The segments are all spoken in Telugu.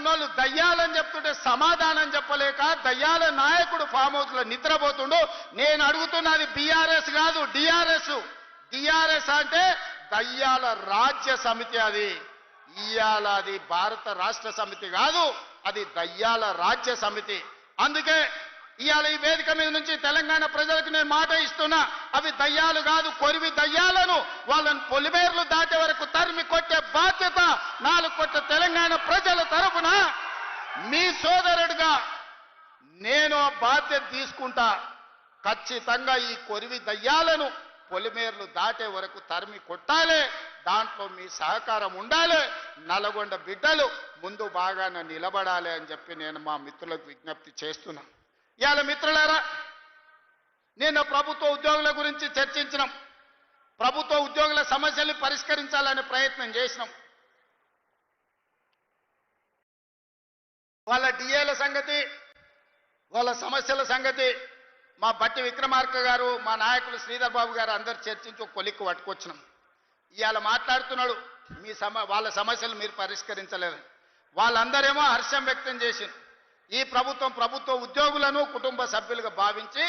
ఉన్నోళ్ళు దయ్యాలని చెప్తుంటే సమాధానం చెప్పలేక దయ్యాల నాయకుడు ఫామ్ హౌస్ లో నిద్రపోతుండు. నేను అడుగుతున్నది బీఆర్ఎస్ కాదు, డిఆర్ఎస్ అంటే దయ్యాల రాజ్య సమితి. అది ఇయాల అది భారత రాష్ట్ర సమితి కాదు, అది దయ్యాల రాజ్య సమితి. అందుకే ఇవాళ ఈ వేదిక మీద నుంచి తెలంగాణ ప్రజలకు నేను మాట ఇస్తున్నా, అవి దయ్యాలు కాదు, కొరివి దయ్యాలను వాళ్ళని పొలిమేర్లు దాటే వరకు తరిమి కొట్టే బాధ్యత 4 కోట్ల తెలంగాణ ప్రజల తరఫున మీ సోదరుడిగా నేను ఆ బాధ్యత తీసుకుంటా. ఖచ్చితంగా ఈ కొరివి దయ్యాలను పొలిమేర్లు దాటే వరకు తరిమి కొట్టాలి. దాంట్లో మీ సహకారం ఉండాలి. నల్గొండ బిడ్డలు ముందు బాగానే నిలబడాలి అని చెప్పి నేను మా మిత్రులకు విజ్ఞప్తి చేస్తున్నా. ఇవాళ మిత్రులారా, నేను ప్రభుత్వ ఉద్యోగుల గురించి చర్చించినాం. ప్రభుత్వ ఉద్యోగుల సమస్యల్ని పరిష్కరించాలనే ప్రయత్నం చేసినాం. వాళ్ళ డిఏల సంగతి, వాళ్ళ సమస్యల సంగతి మా బట్టి విక్రమార్క గారు, మా నాయకులు శ్రీధర్ బాబు గారు అందరు చర్చించి ఒక కొలిక్కు పట్టుకొచ్చినాం. ఇవాళ మాట్లాడుతున్నాడు వాళ్ళ సమస్యలు మీరు పరిష్కరించలేదు. వాళ్ళందరేమో హర్షం వ్యక్తం చేసింది. ఈ ప్రభుత్వ ఉద్యోగులను కుటుంబ సభ్యులుగా భావించి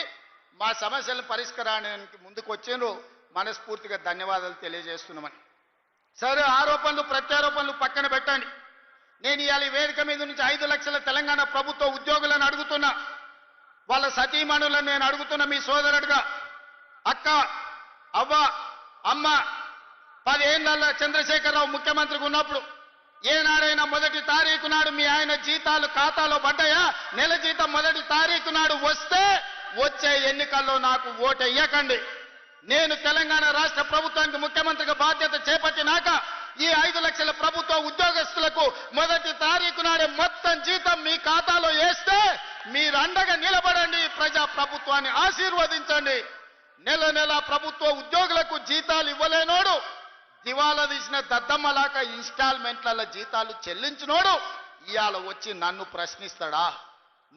మా సమస్యల పరిష్కారానికి ముందుకు వచ్చిండ్రు. మనస్ఫూర్తిగా ధన్యవాదాలు తెలియజేస్తున్నామని. సరే, ఆరోపణలు ప్రత్యారోపణలు పక్కన పెట్టండి. నేను ఇవాళ ఈ వేదిక మీద నుంచి 5 లక్షల తెలంగాణ ప్రభుత్వ ఉద్యోగులను అడుగుతున్నా, వాళ్ళ సతీమణులను నేను అడుగుతున్నా. మీ సోదరుడుగా అక్క, అవ్వ, అమ్మ 10 ఏళ్ల చంద్రశేఖరరావు ముఖ్యమంత్రిగా ఉన్నప్పుడు ఏనాడైనా 1వ తారీఖు నాడు మీ ఆయన జీతాలు ఖాతాలో పడ్డాయా? నెల జీతం 1వ తారీఖు నాడు వస్తే వచ్చే ఎన్నికల్లో నాకు ఓటెయ్యకండి. నేను తెలంగాణ రాష్ట్ర ప్రభుత్వానికి ముఖ్యమంత్రిగా బాధ్యత చేపట్టినాక ఈ 5 లక్షల ప్రభుత్వ ఉద్యోగస్తులకు 1వ తారీఖు నాడే మొత్తం జీతం మీ ఖాతాలో వేస్తే మీరు అండగా నిలబడండి. ప్రజా ప్రభుత్వాన్ని ఆశీర్వదించండి. నెల ప్రభుత్వ ఉద్యోగులకు జీతాలు ఇవ్వలేనోడు, దివాలా తీసిన దద్దమ్మలాక ఇన్స్టాల్మెంట్ల జీతాలు చెల్లించినోడు ఇవాళ వచ్చి నన్ను ప్రశ్నిస్తాడా?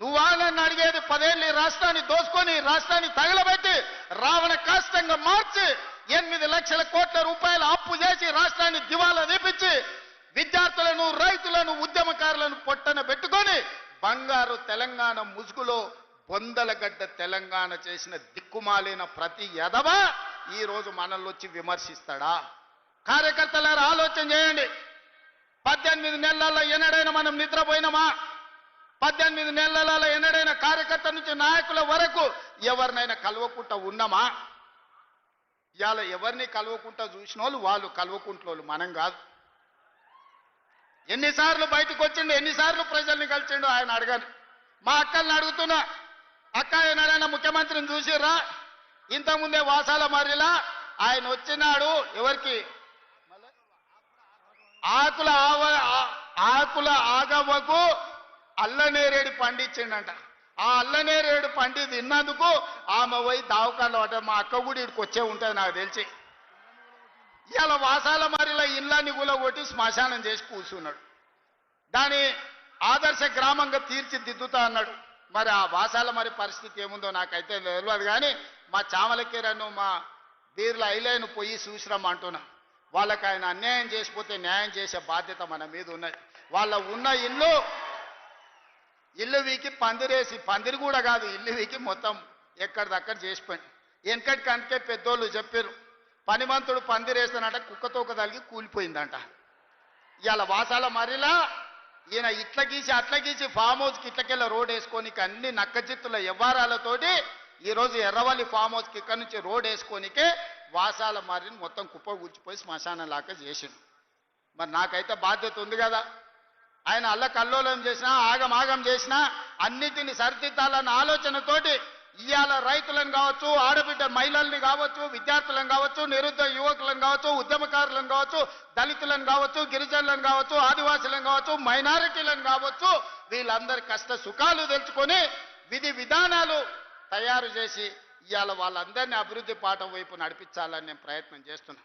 నువ్వా నన్ను అడిగేది? 10 ఏళ్ళు ఈ రాష్ట్రాన్ని దోసుకొని, రాష్ట్రాన్ని తగలబెట్టి, రావణ కాష్టంగా మార్చి 8 లక్షల కోట్ల రూపాయల అప్పు చేసి రాష్ట్రాన్ని దివాలా తీపించి విద్యార్థులను, రైతులను, ఉద్యమకారులను పొట్టన పెట్టుకొని బంగారు తెలంగాణ ముసుగులో బొందలగడ్డ తెలంగాణ చేసిన దిక్కుమాలిన ప్రతి ఎదవ ఈ రోజు మనల్ని వచ్చి విమర్శిస్తాడా? కార్యకర్తలారా ఆలోచన చేయండి. 18 నెలల్లో ఎన్నడైనా మనం నిద్రపోయినామా? 18 నెలలలో ఎన్నడైనా కార్యకర్త నుంచి నాయకుల వరకు ఎవరినైనా కలవకుండా ఉన్నామా? ఇవాళ ఎవరిని కలవకుండా చూసిన వాళ్ళు కలవకుంటోళ్ళు, మనం కాదు. ఎన్నిసార్లు బయటకు వచ్చిండు, ఎన్నిసార్లు ప్రజల్ని కలిసిండు ఆయన అడగాలి. మా అక్కల్ని అడుగుతున్నా, అక్క ఏనాడైనా ముఖ్యమంత్రిని చూసిర్రా? ఇంతకుముందే వాసాల మర్రిలా ఆయన వచ్చినాడు. ఎవరికి? ఆకుల ఆగవ్వకు అల్లనేరేడు పండించిండంట. ఆ అల్లనేరేడు పండి తిన్నందుకు ఆమె పోయి దావకాల్లో పడ్డ. మా అక్క కూడా ఇక్కడికి వచ్చే ఉంటుంది నాకు తెలిసి. ఇవాళ వాసాల మరిలో ఇళ్ళని కూడా కొట్టి శ్మశానం చేసి కూర్చున్నాడు. దాని ఆదర్శ గ్రామంగా తీర్చిదిద్దుతా అన్నాడు. మరి ఆ వాసాల మరి పరిస్థితి ఏముందో నాకైతే తెలియదు. కానీ మా చామలకీరను, మా బీర్ల ఐలేను పోయి చూసిరమ్మంటున్నా. వాళ్ళకి ఆయన అన్యాయం చేసిపోతే న్యాయం చేసే బాధ్యత మన మీద ఉన్నది. వాళ్ళ ఉన్న ఇల్లు వీకి పందిరేసి, పందిరి కూడా కాదు, ఇల్లు వీకి మొత్తం ఎక్కడిదక్కడ చేసిపోయింది. వెనకటికి అందుకే పెద్దోళ్ళు చెప్పారు, పనిమంతుడు పందిరేస్తానంట కుక్కతోక తలిగి కూలిపోయిందంట. ఇవాళ వాసాల మరిలా ఈయన ఇట్ల గీసి అట్ల గీసి ఫామ్ హౌస్కి ఇట్లకెళ్ళ రోడ్ వేసుకోనికి అన్ని నక్కజిత్తుల వ్యవహారాలతోటి ఈరోజు ఎర్రవల్లి ఫామ్ హౌస్కి ఇక్కడి నుంచి రోడ్ వేసుకోనికే వాసాల మర్రిని మొత్తం కుప్ప కూర్చిపోయి శ్మశానం లాగా చేసిండు. మరి నాకైతే బాధ్యత ఉంది కదా. ఆయన అల్లకల్లోలం చేసినా, ఆగమాగం చేసినా అన్నిటిని సరిదిద్దాలన్న ఆలోచనతోటి ఇవాళ రైతులను కావచ్చు, ఆడబిడ్డ మహిళల్ని కావచ్చు, విద్యార్థులను కావచ్చు, నిరుద్యోగ యువకులను కావచ్చు, ఉద్యమకారులను కావచ్చు, దళితులను కావచ్చు, గిరిజనులను కావచ్చు, ఆదివాసులను కావచ్చు, మైనారిటీలను కావచ్చు, వీళ్ళందరి కష్ట సుఖాలు తెలుసుకొని విధి విధానాలు తయారు చేసి ఇవాళ వాళ్ళందరినీ అభివృద్ధి పాఠం వైపు నడిపించాలని నేను ప్రయత్నం చేస్తున్నా.